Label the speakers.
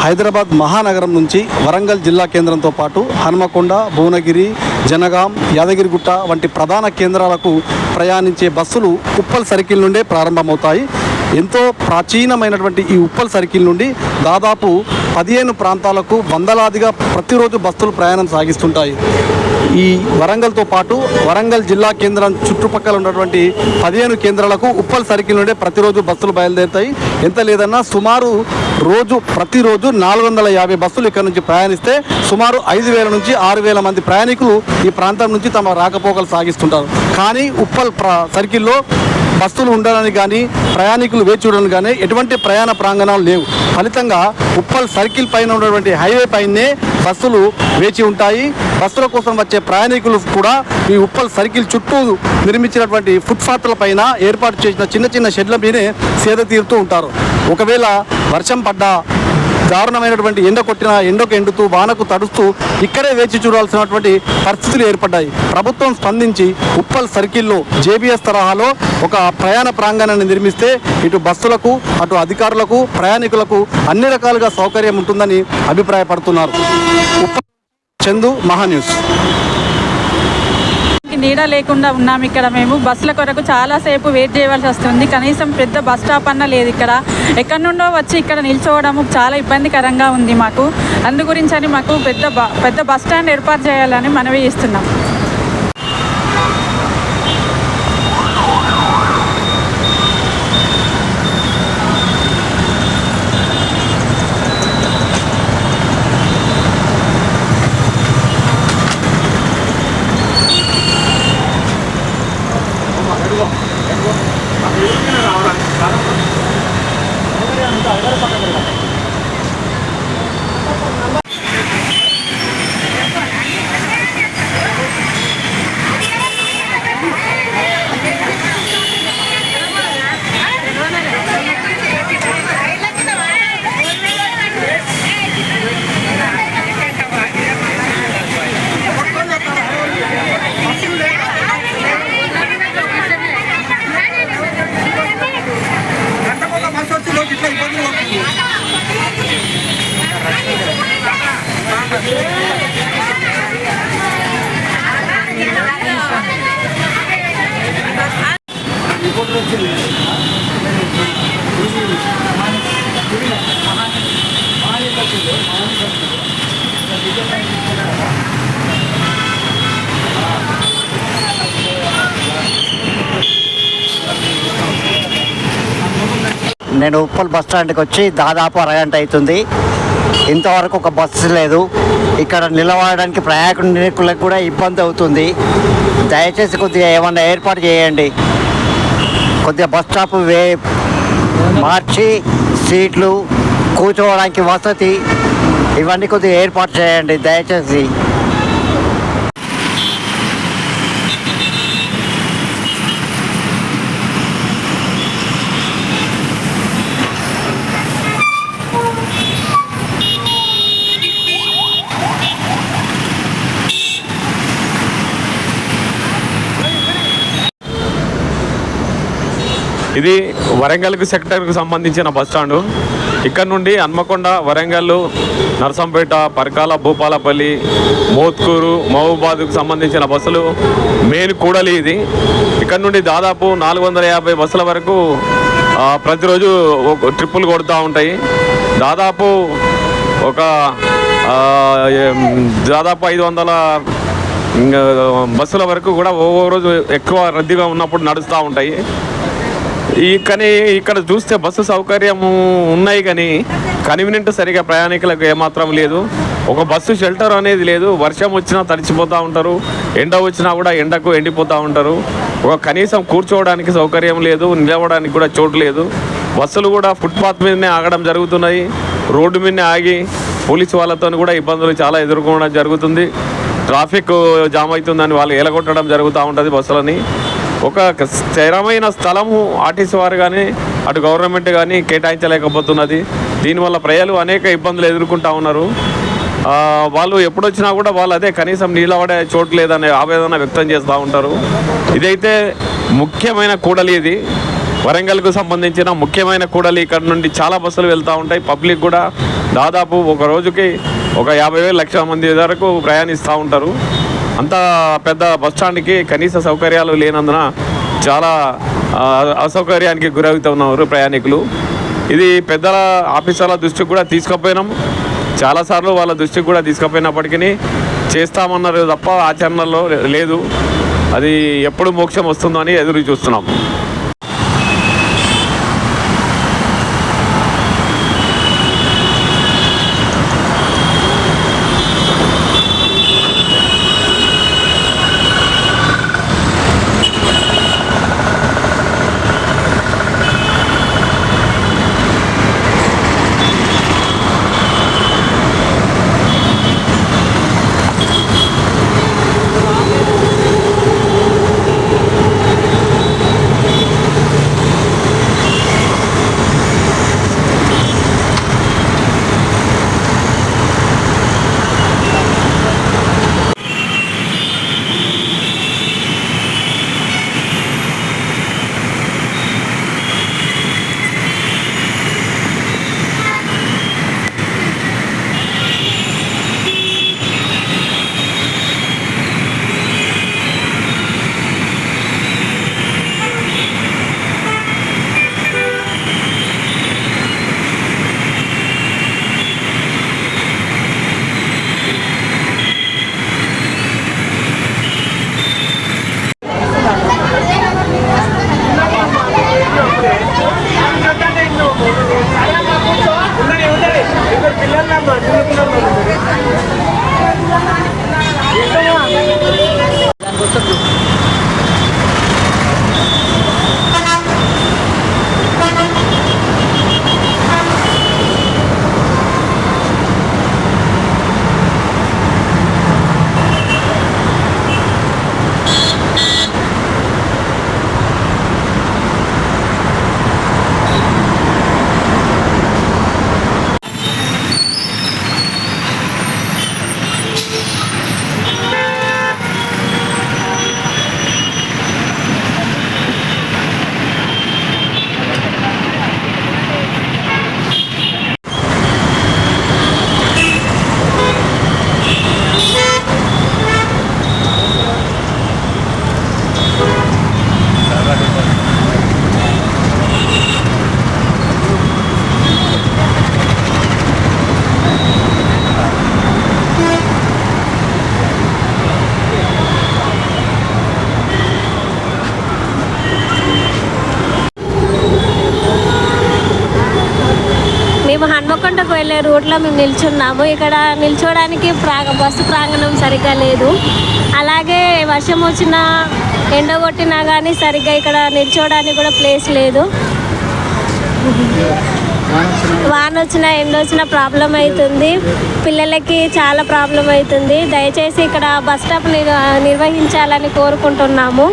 Speaker 1: హైదరాబాద్ మహానగరం నుంచి వరంగల్ జిల్లా కేంద్రంతో పాటు హనుమకొండ, భువనగిరి, జనగాం, యాదగిరిగుట్ట వంటి ప్రధాన కేంద్రాలకు ప్రయాణించే బస్సులు ఉప్పల్ సర్కిల్ నుండే ప్రారంభమవుతాయి. ఎంతో ప్రాచీనమైనటువంటి ఈ ఉప్పల్ సర్కిల్ నుండి దాదాపు 15 ప్రాంతాలకు వందలాదిగా ప్రతిరోజు బస్సులు ప్రయాణం సాగిస్తుంటాయి. ఈ వరంగల్తో పాటు వరంగల్ జిల్లా కేంద్రం చుట్టుపక్కల ఉన్నటువంటి 15 కేంద్రాలకు ఉప్పల్ సర్కిల్ నుండే ప్రతిరోజు బస్సులు బయలుదేరుతాయి. ఎంత లేదన్నా సుమారు ప్రతిరోజు 450 బస్సులు ఇక్కడ నుంచి ప్రయాణిస్తే సుమారు 5,000 నుంచి 6,000 మంది ప్రయాణికులు ఈ ప్రాంతం నుంచి తమ రాకపోకలు సాగిస్తుంటారు. కానీ ఉప్పల్ సర్కిల్లో బస్సులు ఉండడానికి కానీ ప్రయాణికులు వేచి చూడడానికి కానీ ఎటువంటి ప్రయాణ ప్రాంగణాలు లేవు. ఫలితంగా ఉప్పల్ సర్కిల్ పైన ఉన్నటువంటి హైవే పైనే బస్సులు వేచి ఉంటాయి. బస్సుల కోసం వచ్చే ప్రయాణికులు కూడా ఈ ఉప్పల్ సర్కిల్ చుట్టూ నిర్మించినటువంటి ఫుట్పాత్ల పైన ఏర్పాటు చేసిన చిన్న చిన్న షెడ్ల మీదే సేద తీరుతూ ఉంటారు. ఒకవేళ వర్షం పడ్డా, దారుణమైనటువంటి ఎండ కొట్టిన ఎండకు ఎండుతూ వానకు తడుస్తూ ఇక్కడే వేచి చూడాల్సినటువంటి పరిస్థితులు ఏర్పడ్డాయి. ప్రభుత్వం స్పందించి ఉప్పల్ సర్కిల్లో జేబీఎస్ తరహాలో ఒక ప్రయాణ ప్రాంగణాన్ని నిర్మిస్తే ఇటు బస్సులకు, అటు అధికారులకు, ప్రయాణికులకు అన్ని రకాలుగా సౌకర్యం ఉంటుందని అభిప్రాయపడుతున్నారు. ఉప్పల్ చందు, మహాన్యూస్.
Speaker 2: నీడ లేకుండా ఉన్నాము. ఇక్కడ మేము బస్సుల కొరకు చాలాసేపు వెయిట్ చేయవలసి వస్తుంది. కనీసం పెద్ద బస్ స్టాప్ అన్న లేదు. ఇక్కడ ఎక్కడి నుండో వచ్చి ఇక్కడ నిల్చోవడం చాలా ఇబ్బందికరంగా ఉంది మాకు. అందు గురించి మాకు పెద్ద బస్ స్టాండ్ ఏర్పాటు చేయాలని మనవి చేస్తున్నాం.
Speaker 3: నేను ఉప్పల్ బస్ స్టాండ్కి వచ్చి దాదాపు అరగంట అవుతుంది. ఇంతవరకు ఒక బస్సు లేదు. ఇక్కడ నిలబడడానికి ప్రయాణికులకు కూడా ఇబ్బంది అవుతుంది. దయచేసి కొద్దిగా ఏమన్నా ఏర్పాటు చేయండి. కొద్దిగా బస్ స్టాప్ మార్చి సీట్లు, కూర్చోవడానికి వసతి ఇవన్నీ కొద్దిగా ఏర్పాటు చేయండి దయచేసి.
Speaker 4: ఇది వరంగల్కి సెక్టర్కి సంబంధించిన బస్టాండు. ఇక్కడ నుండి హన్మకొండ, వరంగల్, నర్సంపేట, పరకాల, భూపాలపల్లి, మోత్కూరు, మహబూబాద్కు సంబంధించిన బస్సులు మెయిన్ కూడలి ఇది. ఇక్కడ నుండి దాదాపు 450 బస్సుల వరకు ప్రతిరోజు ట్రిప్పులు కొడుతూ ఉంటాయి. దాదాపు 500 బస్సుల వరకు కూడా ఒక్కో రోజు ఎక్కువ రద్దీగా ఉన్నప్పుడు నడుస్తూ ఉంటాయి. కానీ ఇక్కడ చూస్తే బస్సు సౌకర్యం ఉన్నాయి కానీ కన్వీనియంట్ సరిగా ప్రయాణికులకు ఏమాత్రం లేదు. ఒక బస్సు షెల్టర్ అనేది లేదు. వర్షం వచ్చినా తడిచిపోతూ ఉంటారు, ఎండ వచ్చినా కూడా ఎండకు ఎండిపోతూ ఉంటారు. కనీసం కూర్చోవడానికి సౌకర్యం లేదు, నిలవడానికి కూడా చోటు లేదు. బస్సులు కూడా ఫుట్పాత్ మీదనే ఆగడం జరుగుతున్నాయి. రోడ్డు మీదనే ఆగి పోలీసు వాళ్ళతో కూడా ఇబ్బందులు చాలా ఎదుర్కోవడం జరుగుతుంది. ట్రాఫిక్ జామ్ అవుతుందని వాళ్ళు ఎలగొట్టడం జరుగుతూ ఉంటుంది బస్సులని. ఒక స్థిరమైన స్థలము ఆర్టీసీ వారు కానీ అటు గవర్నమెంట్ కానీ కేటాయించలేకపోతున్నది. దీనివల్ల ప్రజలు అనేక ఇబ్బందులు ఎదుర్కొంటూ ఉన్నారు. వాళ్ళు ఎప్పుడొచ్చినా కూడా వాళ్ళు అదే కనీసం నిలబడే చోటు లేదనే ఆవేదన వ్యక్తం చేస్తూ ఉంటారు. ఇదైతే ముఖ్యమైన కూడలి ఇది. వరంగల్కు సంబంధించిన ముఖ్యమైన కూడలి ఇక్కడ నుండి చాలా బస్సులు వెళ్తూ ఉంటాయి. పబ్లిక్ కూడా దాదాపు ఒక రోజుకి ఒక 50,000 లక్షల మంది వరకు ప్రయాణిస్తూ ఉంటారు. అంత పెద్ద బస్ స్టాండ్కి కనీస సౌకర్యాలు లేనందున చాలా అసౌకర్యానికి గురవుతున్నారు ప్రయాణికులు. ఇది పెద్దల ఆఫీసర్ల దృష్టికి కూడా తీసుకుపోయినాం. చాలాసార్లు వాళ్ళ దృష్టికి కూడా తీసుకుపోయినప్పటికీ చేస్తామన్నారు తప్ప ఆచరణలో లేదు. అది ఎప్పుడు మోక్షం వస్తుందో అని ఎదురు చూస్తున్నాం.
Speaker 5: మేము హన్మకొండకు వెళ్ళే రూట్లో మేము నిల్చున్నాము. ఇక్కడ నిల్చోడానికి బస్సు ప్రాంగణం సరిగ్గా లేదు. అలాగే వర్షం వచ్చినా ఎండ కొట్టినా కానీ సరిగ్గా ఇక్కడ నిల్చోడానికి కూడా ప్లేస్ లేదు. వాన వచ్చినా ఎండ వచ్చినా ప్రాబ్లం అవుతుంది. పిల్లలకి చాలా ప్రాబ్లం అవుతుంది. దయచేసి ఇక్కడ బస్ స్టాప్ నిర్వహించాలని కోరుకుంటున్నాము.